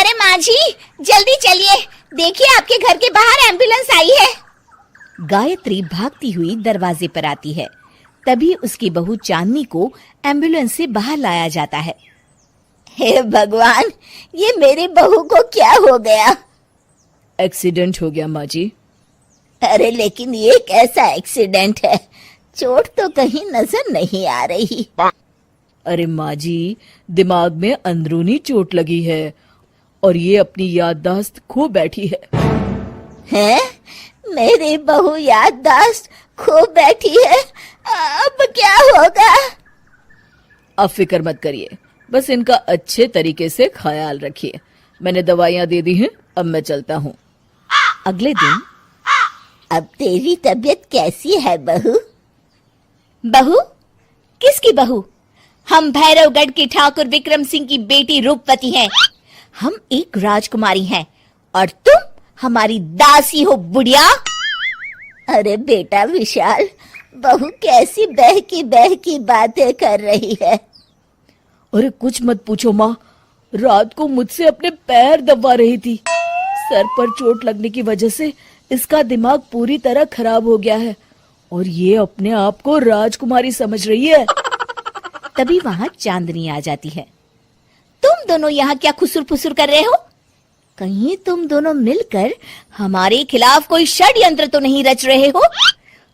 अरे माँ जी, जल्दी चलिए, देखिए आपके घर के बाहर एम्बुलेंस आई है। गायत्री भागती हुई दरवाजे पर आती है। तभी उसकी बहू चांदनी को एम्बुलेंस से बाहर लाया जाता है। हे भगवान, ये मेरी बहू को क्या हो गया? एक्सीडेंट हो गया माँ जी। अरे लेकिन ये कैसा एक्सीडेंट है? चोट तो कहीं नजर नहीं आ रही। अरे माँ जी, दिमाग में अंदरूनी चोट लगी है और ये अपनी याददाश्त खो बैठी है। हैं? मेरी बहू याददाश्त खो बैठी है, अब क्या होगा? आप फिक्र मत करिए, बस इनका अच्छे तरीके से ख्याल रखिए। मैंने दवाइयाँ दे दी हैं, अब मैं चलता हूँ। अगले दिन, अब तेरी तबीयत कैसी है बहू? बहू? किसकी बहू? हम भैरवगढ़ के ठाकुर विक्रम सिंह की बेटी रूपवती हैं। हम एक राजकुमारी हैं और तुम हमारी दासी हो बुढ़िया। अरे बेटा विशाल, बहू कैसी बहकी बातें कर रही है। अरे कुछ मत पूछो माँ, रात को मुझसे अपने पैर दबा रही थी। सर पर चोट लगने की वजह से इसका दिमाग पूरी तरह खराब हो गया है और ये अपने आप को राजकुमारी समझ रही है। तभी वहां चांदनी आ जाती है। तुम दोनों यहाँ क्या खुसुर फुसुर कर रहे हो? कहीं तुम दोनों मिलकर हमारे खिलाफ कोई षड्यंत्र तो नहीं रच रहे हो?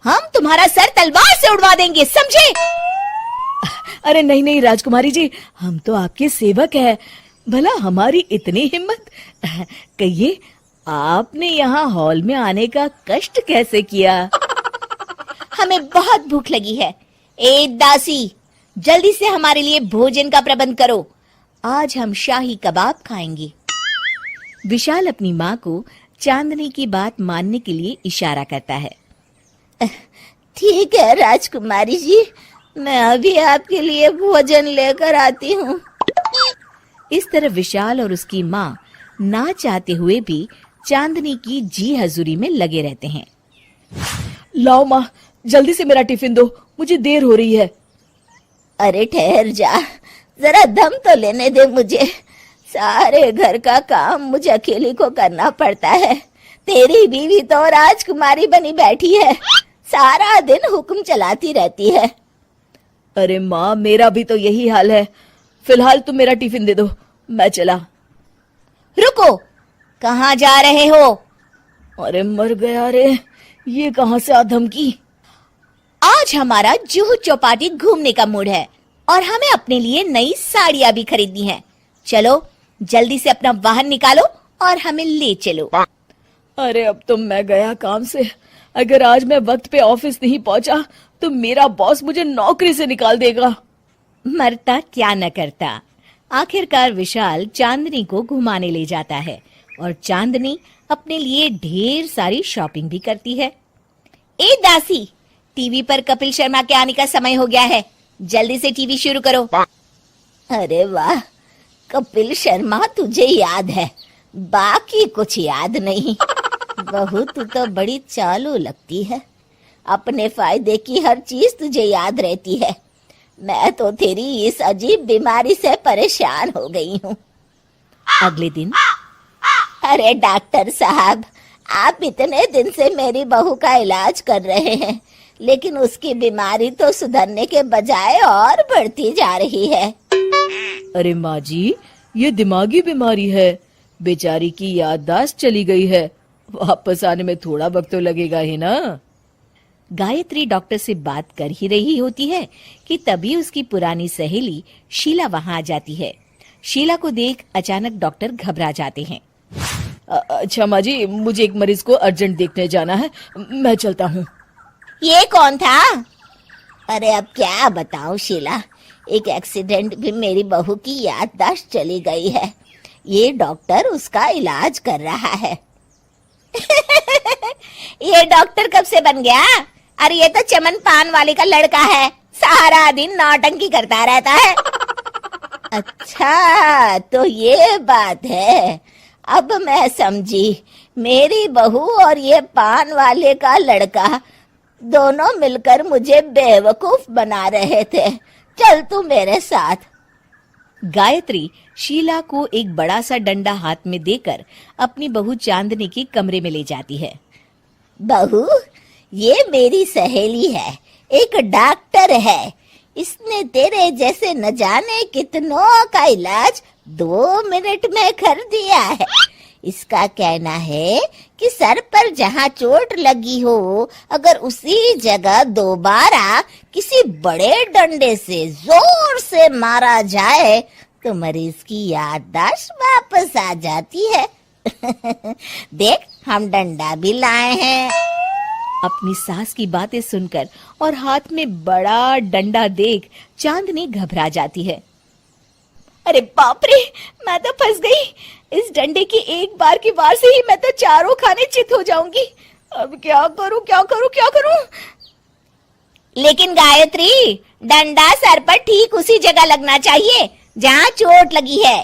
हम तुम्हारा सर तलवार से उड़वा देंगे, समझे? अरे नहीं नहीं राजकुमारी जी, हम तो आपके सेवक हैं। भला हमारी इतनी हिम्मत? कहिए, आपने यहाँ हॉल में आने का कष्ट कैसे किया? हमें बहुत भूख लगी है। ए दासी, जल्दी से हमारे लिए भोजन का प्रबंध करो। आज हम शाही कबाब खाएंगे। विशाल अपनी माँ को चांदनी की बात मानने के लिए इशारा करता है। ठीक है राजकुमारी जी, मैं अभी आपके लिए भोजन लेकर आती हूँ। इस तरह विशाल और उसकी माँ ना चाहते हुए भी चांदनी की जी हजूरी में लगे रहते हैं। लाओ माँ, जल्दी से मेरा टिफिन दो, मुझे देर हो रही है। अरे ठहर जा, जरा दम तो लेने दे मुझे। सारे घर का काम मुझे अकेली को करना पड़ता है। तेरी बीवी तो राजकुमारी बनी बैठी है, सारा दिन हुक्म चलाती रहती है। अरे माँ, मेरा भी तो यही हाल है। फिलहाल तुम मेरा टिफिन दे दो, मैं चला। रुको, कहाँ जा रहे हो? अरे मर गया रे, ये कहाँ से आ धमकी? आज हमारा जुहू चौपाटी घूमने का मूड है और हमें अपने लिए नई साड़ियाँ भी खरीदनी है। चलो जल्दी से अपना वाहन निकालो और हमें ले चलो। अरे अब तो मैं गया काम से। अगर आज मैं वक्त पे ऑफिस नहीं पहुंचा तो मेरा बॉस मुझे नौकरी से निकाल देगा। मरता क्या न करता। आखिरकार विशाल चांदनी को घुमाने ले जाता है और चांदनी अपने लिए ढेर सारी शॉपिंग भी करती है। ए दासी, टीवी पर कपिल शर्मा के आने का समय हो गया है, जल्दी से टीवी शुरू करो। अरे वाह, कपिल शर्मा तुझे याद है, बाकी कुछ याद नहीं। बहू तू तो बड़ी चालू लगती है, अपने फायदे की हर चीज तुझे याद रहती है। मैं तो तेरी इस अजीब बीमारी से परेशान हो गई हूँ। अगले दिन, अरे डॉक्टर साहब, आप इतने दिन से मेरी बहू का इलाज कर रहे हैं, लेकिन उसकी बीमारी तो सुधरने के बजाय और बढ़ती जा रही है। अरे माँ जी, ये दिमागी बीमारी है। बेचारी की याददाश्त चली गई है, वापस आने में थोड़ा वक्त तो लगेगा ही ना। गायत्री डॉक्टर से बात कर ही रही होती है कि तभी उसकी पुरानी सहेली शीला वहां आ जाती है। शीला को देख अचानक डॉक्टर घबरा जाते हैं। अच्छा माँ जी, मुझे एक मरीज को अर्जेंट देखने जाना है, मैं चलता हूँ। ये कौन था? अरे अब क्या बताऊं शीला, एक एक्सीडेंट भी मेरी बहू की याददाश्त चली गई है। ये डॉक्टर उसका इलाज कर रहा है। ये डॉक्टर कब से बन गया? अरे ये तो चमन पान वाले का लड़का है, सारा दिन नौटंकी करता रहता है। अच्छा तो ये बात है, अब मैं समझी। मेरी बहू और ये पान वाले का लड़का दोनों मिलकर मुझे बेवकूफ बना रहे थे। चल तू मेरे साथ। गायत्री शीला को एक बड़ा सा डंडा हाथ में देकर अपनी बहू चांदनी के कमरे में ले जाती है। बहू, ये मेरी सहेली है, एक डॉक्टर है। इसने तेरे जैसे न जाने कितनों का इलाज 2 मिनट में कर दिया है। इसका कहना है कि सर पर जहाँ चोट लगी हो, अगर उसी जगह दोबारा किसी बड़े डंडे से जोर से मारा जाए तो मरीज की याददाश्त वापस आ जाती है। देख, हम डंडा भी लाए हैं। अपनी सास की बातें सुनकर और हाथ में बड़ा डंडा देख चांदनी घबरा जाती है। अरे बाप रे, मैं तो फंस गई। इस डंडे की एक बार की वार से ही मैं तो चारों खाने चित हो जाऊंगी। अब क्या करूं, क्या करूं, क्या करूं? लेकिन गायत्री, डंडा सर पर ठीक उसी जगह लगना चाहिए जहाँ चोट लगी है।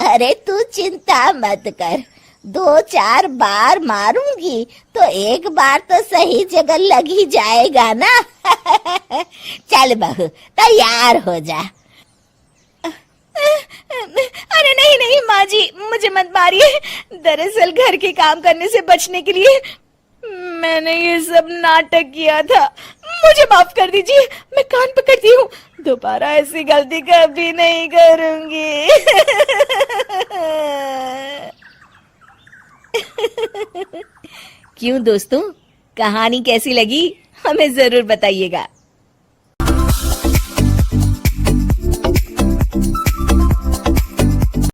अरे तू चिंता मत कर, 2-4 बार मारूंगी तो एक बार तो सही जगह लग ही जाएगा ना। चल बहू, तैयार हो जा। अरे नहीं नहीं माँ जी, मुझे मत मारिए। दरअसल घर के काम करने से बचने के लिए मैंने ये सब नाटक किया था। मुझे माफ कर दीजिए, मैं कान पकड़ती हूँ। दोबारा ऐसी गलती कभी नहीं करूंगी। क्यों दोस्तों, कहानी कैसी लगी हमें जरूर बताइएगा।